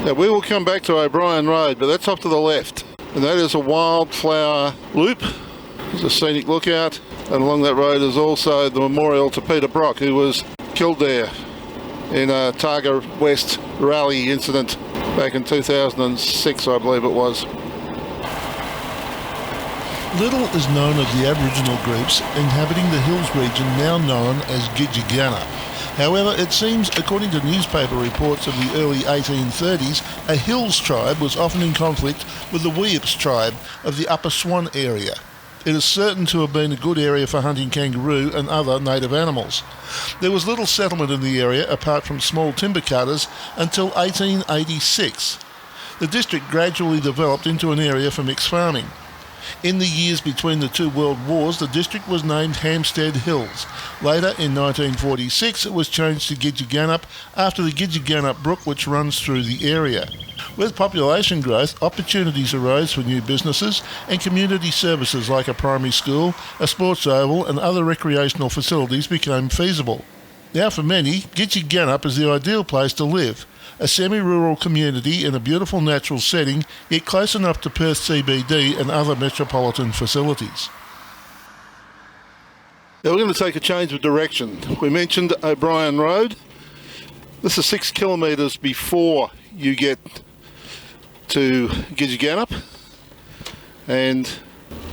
Now we will come back to O'Brien Road, but that's off to the left. And that is a wildflower loop. There's a scenic lookout. And along that road is also the memorial to Peter Brock, who was killed there in a Targa West rally incident back in 2006, I believe it was. Little is known of the Aboriginal groups inhabiting the hills region now known as Gidgegannup. However, it seems, according to newspaper reports of the early 1830s, a hills tribe was often in conflict with the Weeps tribe of the Upper Swan area. It is certain to have been a good area for hunting kangaroo and other native animals. There was little settlement in the area apart from small timber cutters until 1886. The district gradually developed into an area for mixed farming. In the years between the two world wars, the district was named Hampstead Hills. Later, in 1946, it was changed to Gidgegannup after the Gidgegannup Brook, which runs through the area. With population growth, opportunities arose for new businesses and community services like a primary school, a sports oval and other recreational facilities became feasible. Now for many, Gidgegannup is the ideal place to live. A semi-rural community in a beautiful natural setting, yet close enough to Perth CBD and other metropolitan facilities. Now we're going to take a change of direction. We mentioned O'Brien Road. This is 6 kilometres before you get to Gidgegannup. And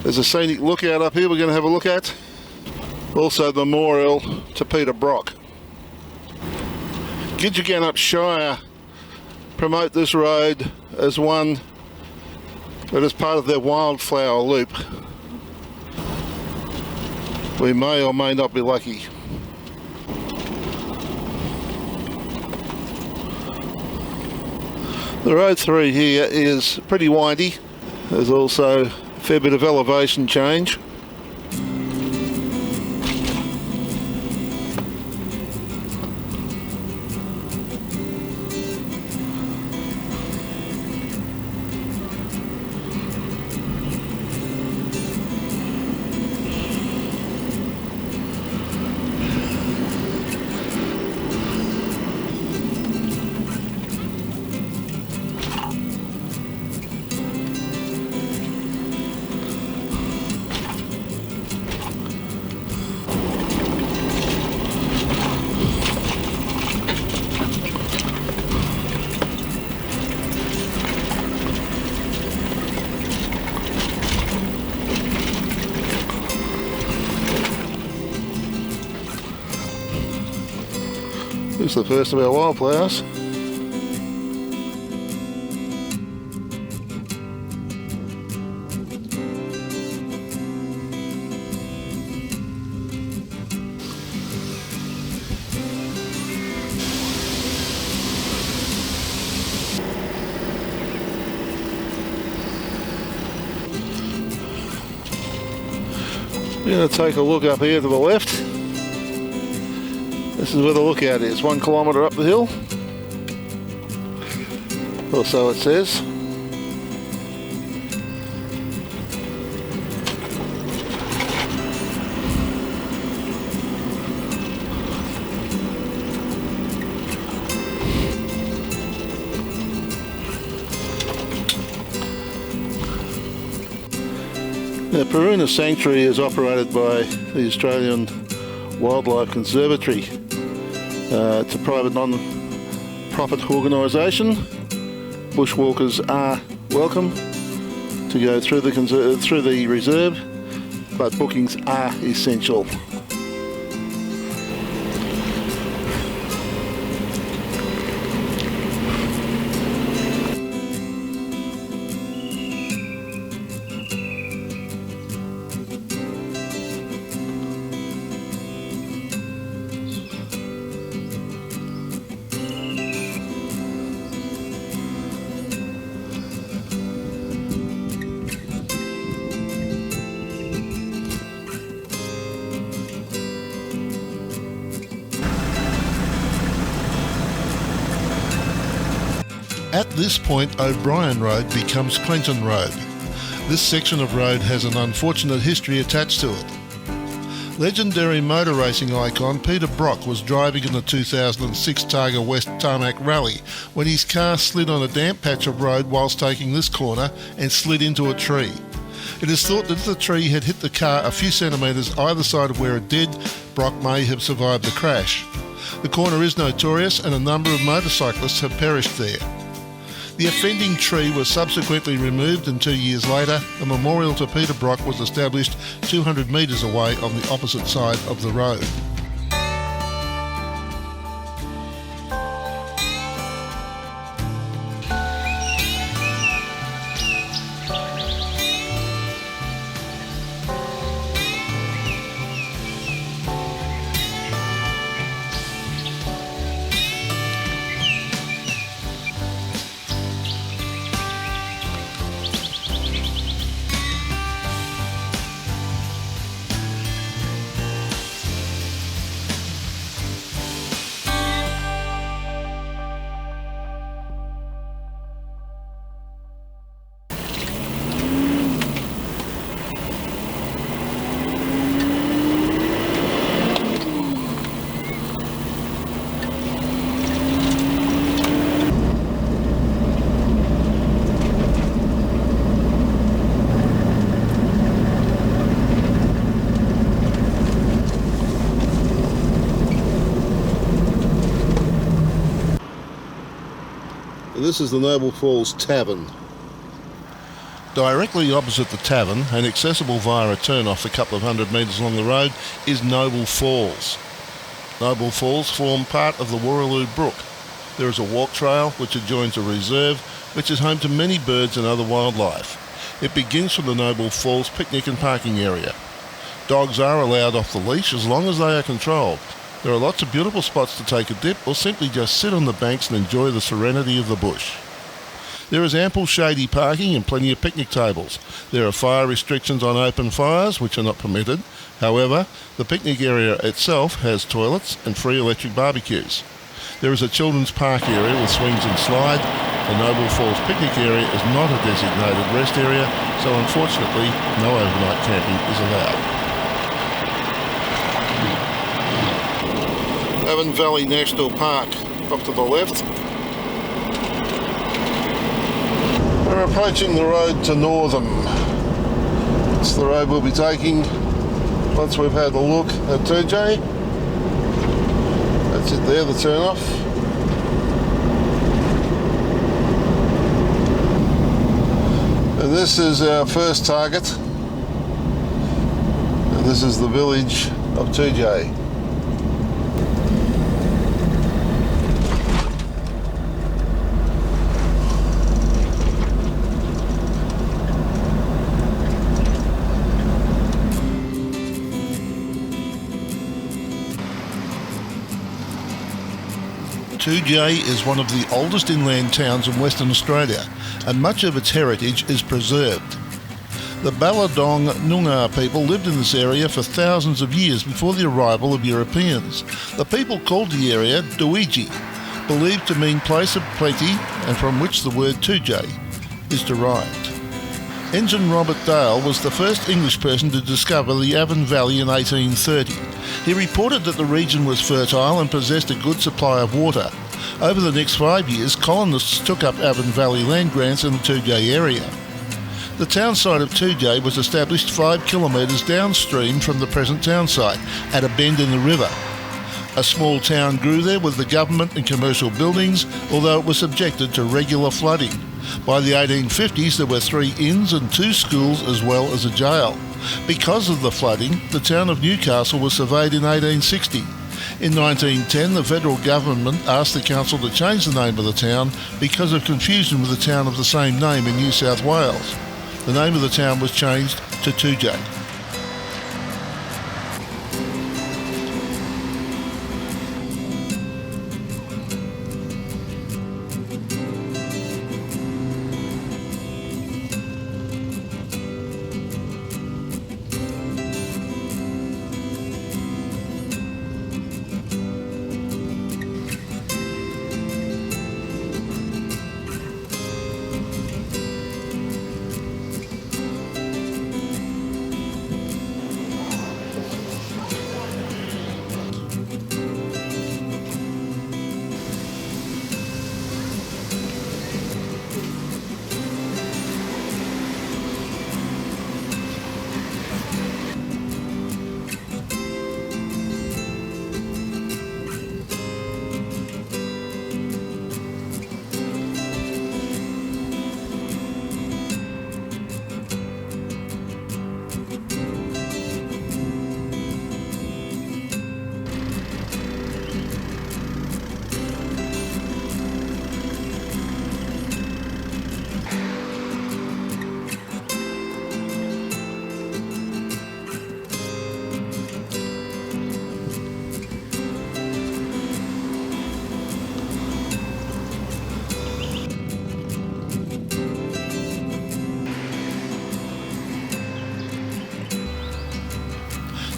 there's a scenic lookout up here we're going to have a look at. Also the memorial to Peter Brock. Gidgegannup Shire promote this road as one that is part of their wildflower loop. We may or may not be lucky. The road through here is pretty windy. There's also a fair bit of elevation change. Here's the first of our wildflowers. We're going to take a look up here to the left. This is where the lookout is, 1 kilometre up the hill, or so it says. The Paruna Sanctuary is operated by the Australian Wildlife Conservatory. It's a private non-profit organisation. Bushwalkers are welcome to go through the reserve, but bookings are essential. At this point, O'Brien Road becomes Clinton Road. This section of road has an unfortunate history attached to it. Legendary motor racing icon Peter Brock was driving in the 2006 Targa West Tarmac Rally when his car slid on a damp patch of road whilst taking this corner and slid into a tree. It is thought that if the tree had hit the car a few centimetres either side of where it did, Brock may have survived the crash. The corner is notorious and a number of motorcyclists have perished there. The offending tree was subsequently removed, and 2 years later, a memorial to Peter Brock was established 200 metres away on the opposite side of the road. This is the Noble Falls Tavern. Directly opposite the tavern and accessible via a turn-off a couple of hundred metres along the road is Noble Falls. Noble Falls form part of the Warraloo Brook. There is a walk trail which adjoins a reserve which is home to many birds and other wildlife. It begins from the Noble Falls picnic and parking area. Dogs are allowed off the leash as long as they are controlled. There are lots of beautiful spots to take a dip or simply just sit on the banks and enjoy the serenity of the bush. There is ample shady parking and plenty of picnic tables. There are fire restrictions on open fires, which are not permitted. However, the picnic area itself has toilets and free electric barbecues. There is a children's park area with swings and slide. The Noble Falls picnic area is not a designated rest area, so unfortunately no overnight camping is allowed. Avon Valley National Park, off to the left. We're approaching the road to Northam. It's the road we'll be taking once we've had a look at Toodyay. That's it there, the turn off. And this is our first target. And this is the village of Toodyay. Toodyay is one of the oldest inland towns in Western Australia, and much of its heritage is preserved. The Balladong Noongar people lived in this area for thousands of years before the arrival of Europeans. The people called the area Duiji, believed to mean place of plenty, and from which the word Toodyay is derived. Ensign Robert Dale was the first English person to discover the Avon Valley in 1830. He reported that the region was fertile and possessed a good supply of water. Over the next 5 years, colonists took up Avon Valley land grants in the Toodyay area. The town site of Toodyay was established 5 kilometres downstream from the present town site, at a bend in the river. A small town grew there with the government and commercial buildings, although it was subjected to regular flooding. By the 1850s, there were 3 inns and 2 schools as well as a jail. Because of the flooding, the town of Newcastle was surveyed in 1860. In 1910, the federal government asked the council to change the name of the town because of confusion with the town of the same name in New South Wales. The name of the town was changed to Toodyay.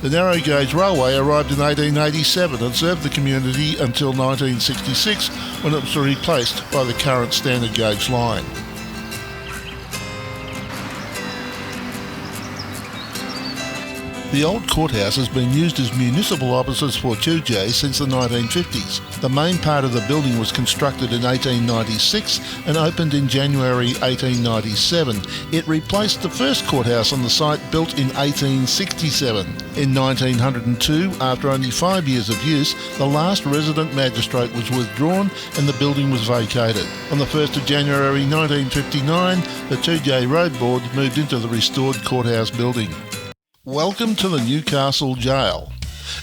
The narrow gauge railway arrived in 1887 and served the community until 1966, when it was replaced by the current standard gauge line. The old courthouse has been used as municipal offices for Toodyay since the 1950s. The main part of the building was constructed in 1896 and opened in January 1897. It replaced the first courthouse on the site, built in 1867. In 1902, after only 5 years of use, the last resident magistrate was withdrawn and the building was vacated. On the 1st of January 1959, the Toodyay Road Board moved into the restored courthouse building. Welcome to the Newcastle Jail.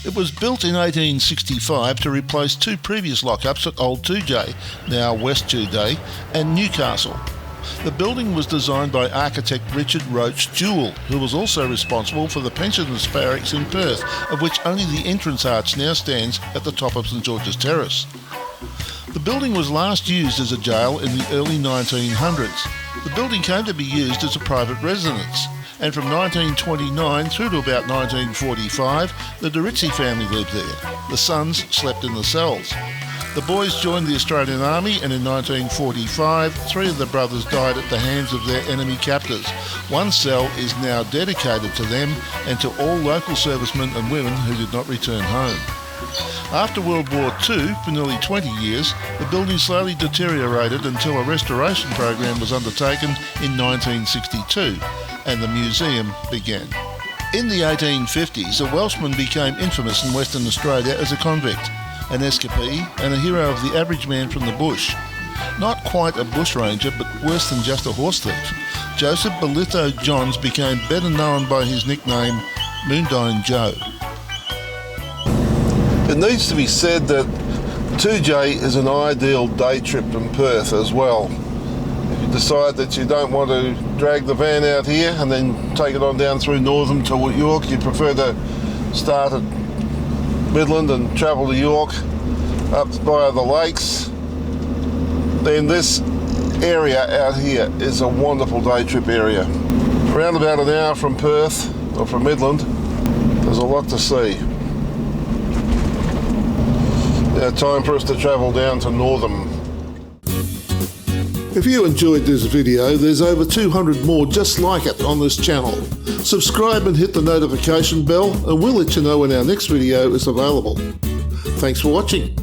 It was built in 1865 to replace two previous lockups at Old Toodyay, now West Toodyay, and Newcastle. The building was designed by architect Richard Roach Jewell, who was also responsible for the pensioners' barracks in Perth, of which only the entrance arch now stands at the top of St George's Terrace. The building was last used as a jail in the early 1900s. The building came to be used as a private residence, and from 1929 through to about 1945, the Doritzi family lived there. The sons slept in the cells. The boys joined the Australian Army, and in 1945, three of the brothers died at the hands of their enemy captors. One cell is now dedicated to them and to all local servicemen and women who did not return home. After World War II, for nearly 20 years, the building slowly deteriorated until a restoration program was undertaken in 1962, and the museum began. In the 1850s, a Welshman became infamous in Western Australia as a convict, an escapee, and a hero of the average man from the bush. Not quite a bushranger, but worse than just a horse thief. Joseph Belitho Johns became better known by his nickname Moondyne Joe. It needs to be said that Toodyay is an ideal day trip from Perth as well. If you decide that you don't want to drag the van out here and then take it on down through Northam to York, you prefer to start at Midland and travel to York up via the lakes, then this area out here is a wonderful day trip area. Around about an hour from Perth, or from Midland, there's a lot to see. Now time for us to travel down to Northam. If you enjoyed this video, there's over 200 more just like it on this channel. Subscribe and hit the notification bell, and we'll let you know when our next video is available. Thanks for watching.